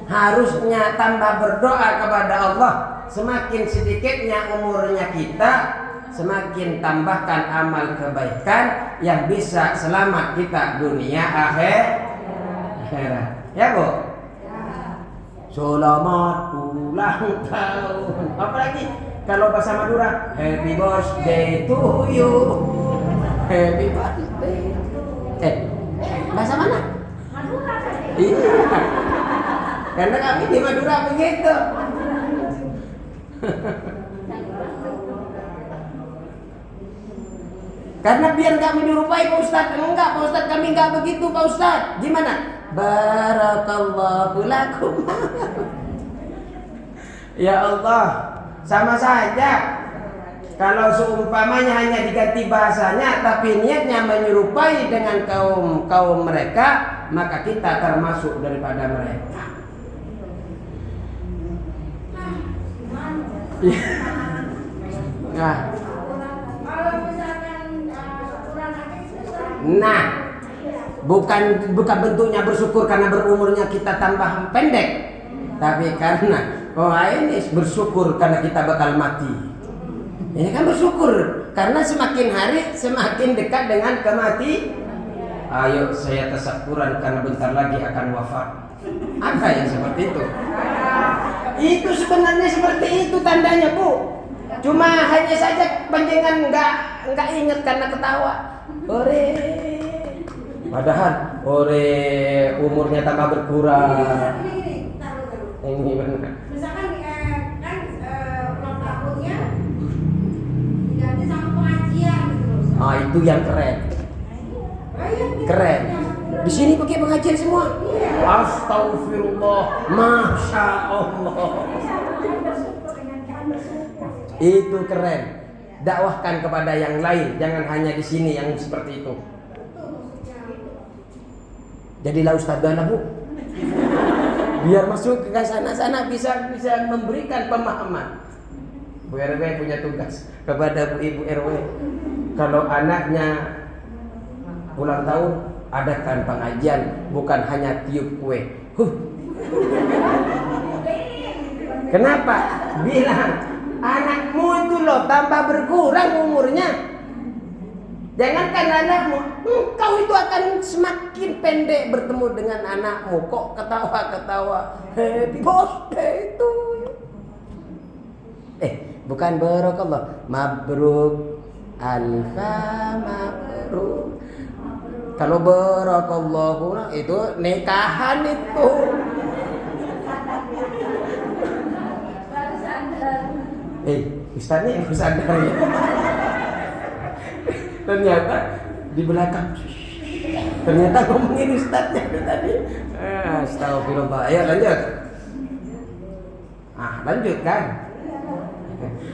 Harusnya tambah berdoa kepada Allah. Semakin sedikitnya umurnya kita, semakin tambahkan amal kebaikan yang bisa selamat kita dunia akhirat. Ya, Bu? Selamat ulang tahun. Apa lagi? Kalau bahasa Madura, happy birthday to you. Happy birthday. Bahasa mana? Madura. Iya. Karena kami di Madura begitu. Karena biar nggak menyerupai Pak Ustadz. Enggak, Pak Ustadz, kami nggak begitu, Pak Ustadz. Gimana? Barakallahu lakum. Ya Allah, sama saja. Kalau seumpamanya hanya diganti bahasanya, tapi niatnya menyerupai dengan kaum mereka, maka kita termasuk daripada mereka. Nah, bukan bentuknya bersyukur karena berumurnya kita tambah pendek, tapi karena ini bersyukur karena kita bakal mati. Ini kan bersyukur karena semakin hari semakin dekat dengan kematian. Ayo saya tasakuran karena bentar lagi akan wafat. Apa yang seperti itu? Itu sebenarnya seperti itu tandanya, Bu. Cuma hanya saja panjenengan nggak ingat karena ketawa. Ore. Padahal umurnya tambah berkurang. Ini benar. Misalkan kan ulang tahunnya diganti sama pengajian gitu. Itu yang keren. Keren. Di sini pakai pengajian semua. Astagfirullah. Masya Allah. Itu keren. Dakwahkan kepada yang lain, jangan hanya di sini yang seperti itu. Jadilah ustadz dana, Bu. Biar masuk ke sana bisa memberikan pemahaman. Bu RW punya tugas kepada Bu Ibu RW. Kalau anaknya ulang tahun adakan pengajian, bukan hanya tiup kue. Kenapa? Bilang anakmu itu loh tambah berkurang umurnya. Jangankan anakmu, engkau itu akan semakin pendek bertemu dengan anakmu. Kok ketawa-ketawa happy birthday itu? Bukan barakallah, mabruk, alfa mabruk. Kalau barakallahu itu nikahan itu. Ustaz ini aku sadar ya. Ternyata di belakang. Ternyata ngomongin ustaznya tadi. Astagfirullah. Ayo lanjut. Lanjutkan.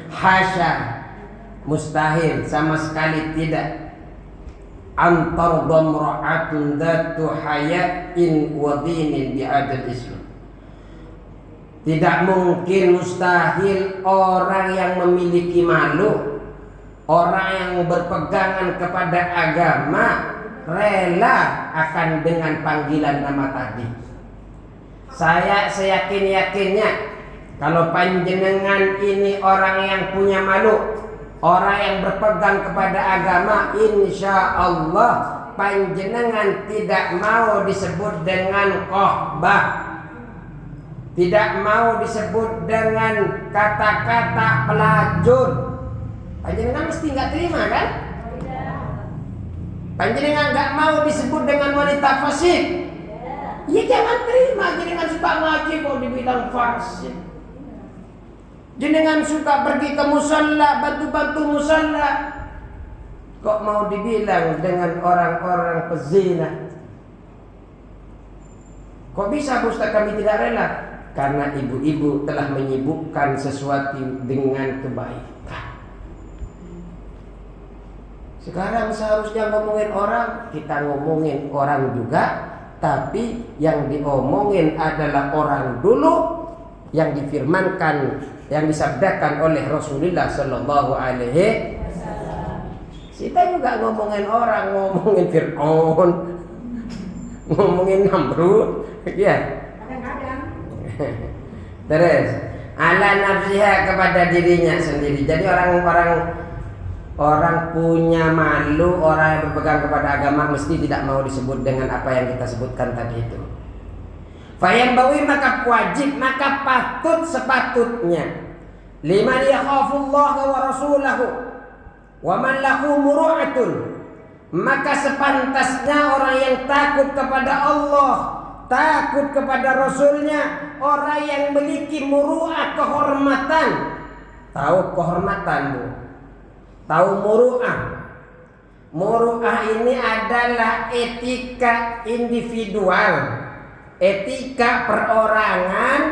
Hasya, mustahil, sama sekali tidak. Antar damra'atun dzatu hayain wa dinin bi'adil Islam. Tidak mungkin, mustahil orang yang memiliki malu, orang yang berpegangan kepada agama rela akan dengan panggilan nama tadi. Saya seyakin-yakinnya kalau panjenengan ini orang yang punya malu, orang yang berpegang kepada agama, insya Allah panjenengan tidak mau disebut dengan kohbah, tidak mau disebut dengan kata-kata pelacur. Panjenengan mesti nggak terima kan? Panjenengan nggak mau disebut dengan wanita fasik. Ya jangan terima. Jenengan suka ngaji kok dibilang fasik. Jenengan suka pergi ke musalla, bantu-bantu musalla, kok mau dibilang dengan orang-orang pezina? Kok bisa Ustaz kami tidak rela? Karena ibu-ibu telah menyibukkan sesuatu dengan kebaikan. Sekarang seharusnya ngomongin orang, kita ngomongin orang juga, tapi yang diomongin adalah orang dulu, yang difirmankan, yang disabdakan oleh Rasulullah Sallallahu Alaihi Wasallam. Kita juga ngomongin orang, ngomongin Fir'aun, ngomongin Namrud, ya. Terus ala nafsiha, kepada dirinya sendiri. Jadi orang punya malu, orang yang berpegang kepada agama mesti tidak mau disebut dengan apa yang kita sebutkan tadi itu. Fayambawi, maka wajib, maka patut sepatutnya, liman yakhafullaha wa rasulahu wa man lahu muru'atun, maka sepantasnya orang yang takut kepada Allah, takut kepada Rasulnya, orang yang memiliki muru'ah, kehormatan. Tahu kehormatan Bu? Tahu muru'ah? Muru'ah ini adalah etika individual, etika perorangan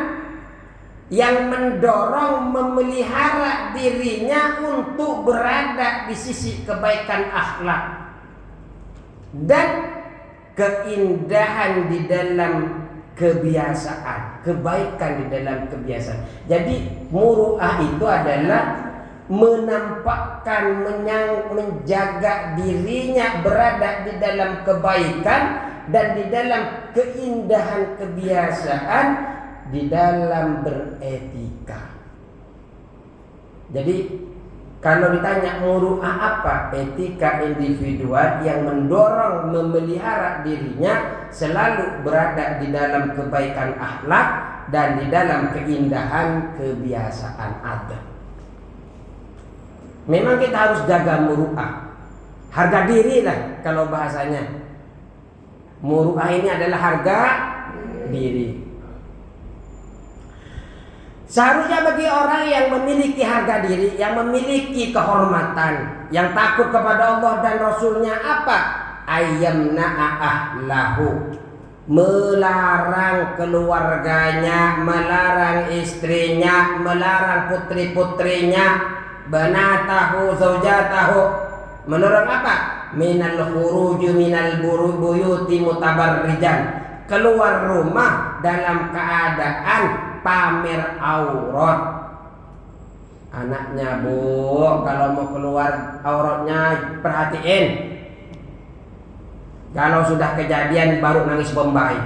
yang mendorong, memelihara dirinya untuk berada di sisi kebaikan akhlak dan keindahan di dalam kebiasaan, kebaikan di dalam kebiasaan. Jadi muru'ah itu adalah menampakkan, menjaga dirinya berada di dalam kebaikan dan di dalam keindahan kebiasaan, di dalam beretika. Jadi kalau ditanya muru'ah apa? Etika individual yang mendorong, memelihara dirinya selalu berada di dalam kebaikan akhlak dan di dalam keindahan kebiasaan adat. Memang kita harus jaga muru'ah, harga diri lah kalau bahasanya. Muru'ah ini adalah harga diri. Seharusnya bagi orang yang memiliki harga diri, yang memiliki kehormatan, yang takut kepada Allah dan Rasulnya apa? Ayyamna'a ahlahu, melarang keluarganya, melarang istrinya, melarang putri-putrinya, banatahu, zaujatahu, melarang apa? Minal khuruju minal buyuti mutabarrijan, keluar rumah dalam keadaan pamer aurat. Anaknya Bu, kalau mau keluar auratnya perhatiin. Kalau sudah kejadian baru nangis Bombay.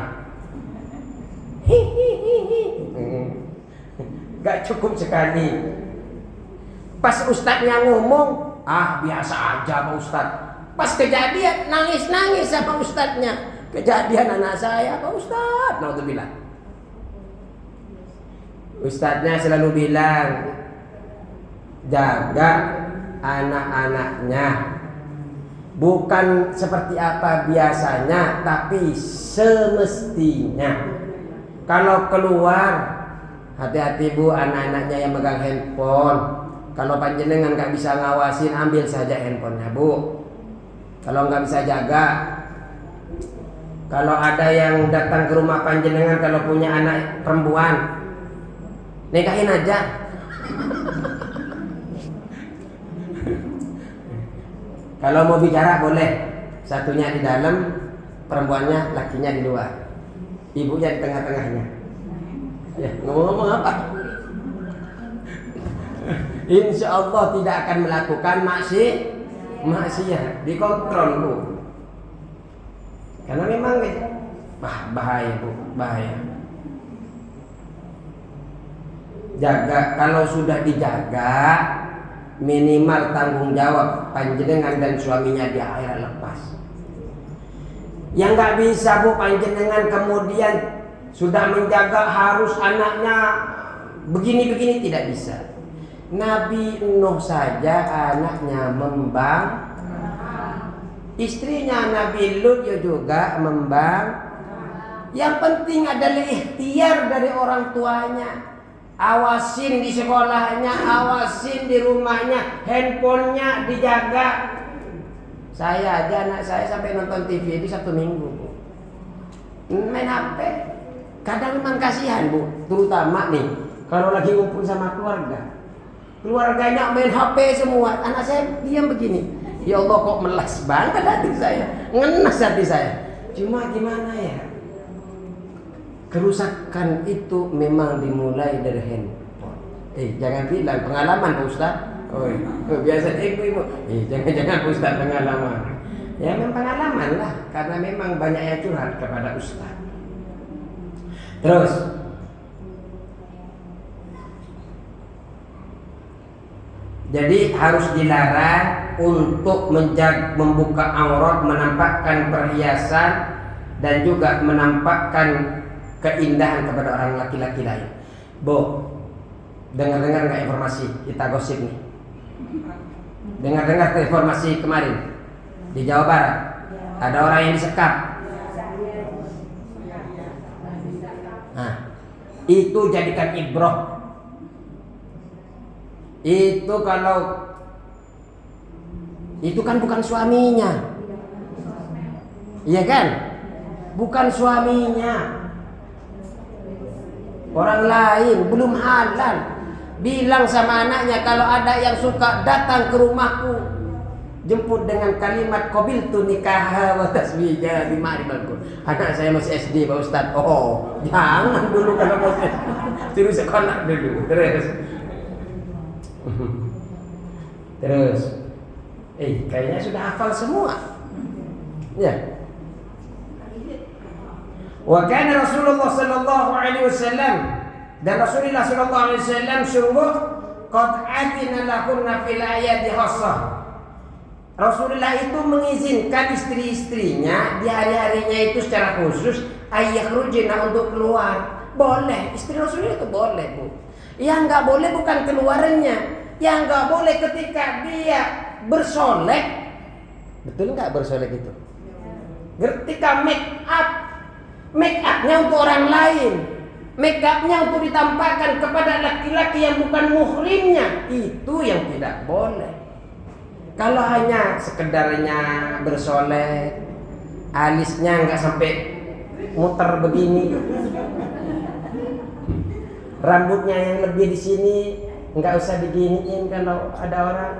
Gak cukup sekali. Pas ustadznya ngomong, biasa aja Pak Ustadz. Pas kejadian nangis-nangis sama ustadznya. Kejadian anak saya Pak Ustadz, naudzubillah. Ustadznya selalu bilang, jaga anak-anaknya. Bukan seperti apa biasanya, tapi semestinya. Kalau keluar, hati-hati Bu, anak-anaknya yang megang handphone. Kalau panjenengan nggak bisa ngawasin, ambil saja handphonenya Bu. Kalau nggak bisa jaga, kalau ada yang datang ke rumah panjenengan, kalau punya anak perempuan, nikahin aja. Kalau mau bicara boleh, satunya di dalam, perempuannya, lakinya di luar, ibunya di tengah-tengahnya. Ya, ngomong-ngomong apa? Insya Allah tidak akan melakukan maksiat, dikontrol Bu. Karena memang bahaya Bu, bahaya. Jaga, kalau sudah dijaga, minimal tanggung jawab panjenengan dan suaminya di akhirat lepas. Yang nggak bisa Bu, panjenengan kemudian sudah menjaga harus anaknya begini-begini, tidak bisa. Nabi Nuh saja anaknya membang, istrinya Nabi Lut juga membang. Yang penting adalah ikhtiar dari orang tuanya. Awasin di sekolahnya, awasin di rumahnya, handphonenya dijaga. Saya aja, anak saya sampai nonton TV itu Sabtu Minggu Bu, main HP. Kadang memang kasihan Bu, terutama nih kalau lagi ngumpul sama keluarga. Keluarganya main HP semua, anak saya diam begini. Ya Allah, kok melas banget hati saya, ngenes hati saya. Cuma gimana ya, kerusakan itu memang dimulai dari handphone. Jangan bilang pengalaman Pak Ustaz. Biasa ibu-ibu. Jangan Pak Ustaz pengalaman. Ya memang pengalaman lah, karena memang banyak yang curhat kepada Ustaz. Terus jadi harus dilarang untuk membuka aurat, menampakkan perhiasan, dan juga menampakkan keindahan kepada orang laki-laki lain. Bu, dengar-dengar nggak informasi? Kita gosip nih. Dengar-dengar informasi kemarin di Jawa Barat ada orang yang disekap. Nah, itu jadikan ibrah. Itu kalau itu kan bukan suaminya, iya kan? Bukan suaminya, orang lain, belum halal. Bilang sama anaknya, kalau ada yang suka datang ke rumahku, jemput dengan kalimat qabiltu nikah wa taswija di ma'ribalku. Anak saya masih SD Pak Ustaz. Oh, jangan dulu kalau masih terus sekolah dulu. Terus kayaknya sudah hafal semua. Ya. Wa kana Rasulullah sallallahu alaihi wasallam, dan Rasulullah sallallahu alaihi wasallam sungguh qad atina lahunna fil ayati khassah. Rasulullah itu mengizinkan istri-istrinya di hari-harinya itu secara khusus ayyakhrujna untuk keluar. Boleh, istri Rasulullah itu boleh Bu. Yang nggak boleh bukan keluarannya, yang nggak boleh ketika dia bersolek. Betul nggak bersolek itu? Ketika make upnya untuk orang lain, make upnya untuk ditampakkan kepada laki-laki yang bukan muhrimnya, itu yang tidak boleh. Kalau hanya sekedarnya bersolek, alisnya nggak sampai muter begini, rambutnya yang lebih di sini nggak usah diginiin kalau ada orang.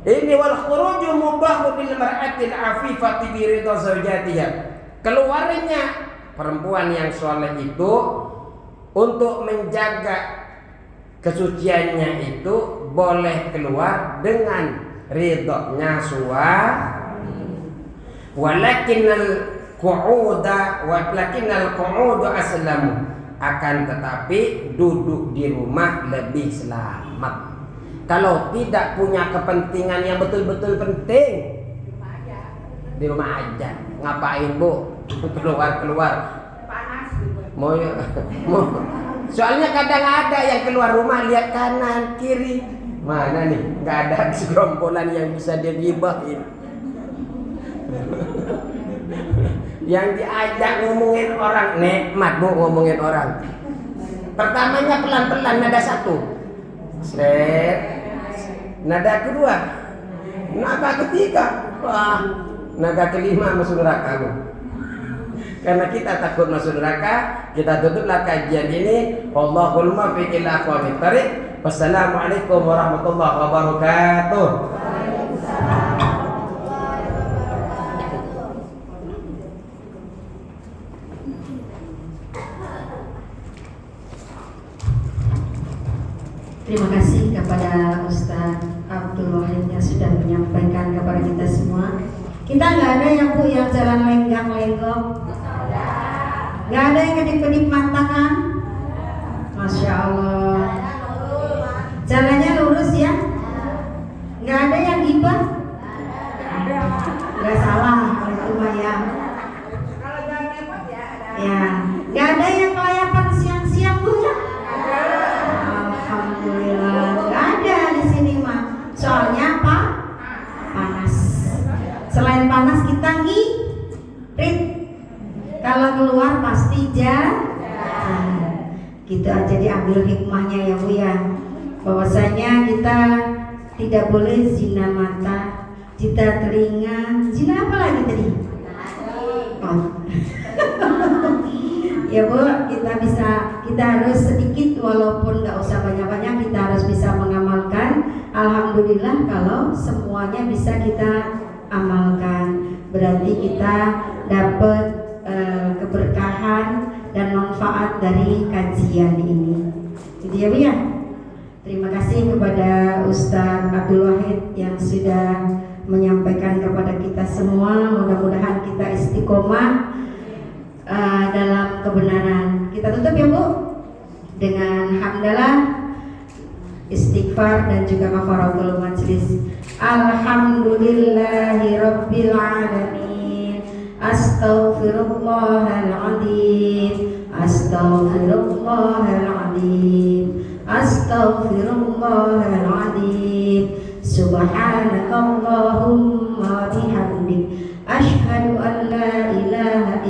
Ini wal khuruju mubahu bil mar'atil afifati bi ridha zawjatiha. Keluarnya perempuan yang soleh itu untuk menjaga Kesuciannya itu boleh keluar dengan ridhonya suami. Walakinnal qu'udu aslamu, akan tetapi duduk di rumah lebih selamat. Kalau tidak punya kepentingan yang betul-betul penting, di rumah aja. Ngapain Bu? Keluar. Panas. Mau soalnya kadang ada yang keluar rumah lihat kanan kiri, mana nih nggak ada segerombolan yang bisa dia gibahin. Yang diajak ngomongin orang, nikmat Bu ngomongin orang. Pertamanya pelan-pelan, nada satu, seret, nada kedua, nada ketiga, wah, nada kelima masuk neraka Bu. Karena kita takut masuk neraka, kita tutuplah kajian ini. Allahul muwaffiq ila aqwamit thariq. Wassalamualaikum warahmatullahi wabarakatuh. Terima kasih kepada Ustaz Abdul Wahid yang sudah menyampaikan kepada kita semua. Kita nggak ada yang Bu yang jalan lenggak-lenggok, nggak ada yang kedip-kedip mata kan? Masya Allah. Jalannya lurus ya, nggak ada yang gibah, nggak salah kalau itu mah ya. Ya, nggak ada yang kelayapan siang-siang Bu ya. Alhamdulillah, nggak ada di sini mah. Soalnya apa? Panas. Selain panas kita ngirit. Kalau keluar pasti jalan. Gitu aja diambil hikmahnya ya Bu ya. Bahwasanya kita tidak boleh zina mata, zina telinga, zina apa lagi tadi? Oh. Ya Bu, kita harus sedikit walaupun nggak usah banyak-banyak, kita harus bisa mengamalkan. Alhamdulillah kalau semuanya bisa kita amalkan, berarti kita dapat keberkahan dan manfaat dari kajian ini. Gitu ya Bu ya. Terima kasih kepada Ustaz Abdul Wahid yang sudah menyampaikan kepada kita semua. Mudah-mudahan kita istiqomah dalam kebenaran. Kita tutup ya Bu dengan hamdalah, istighfar dan juga kafaratul majlis. Alhamdulillahirabbil alamin. Astaghfirullahaladzim. Astaghfirullahaladzim. Astaghfirullahaladzim. Subhanakallahumma bihamdik, asyhadu an la ilaha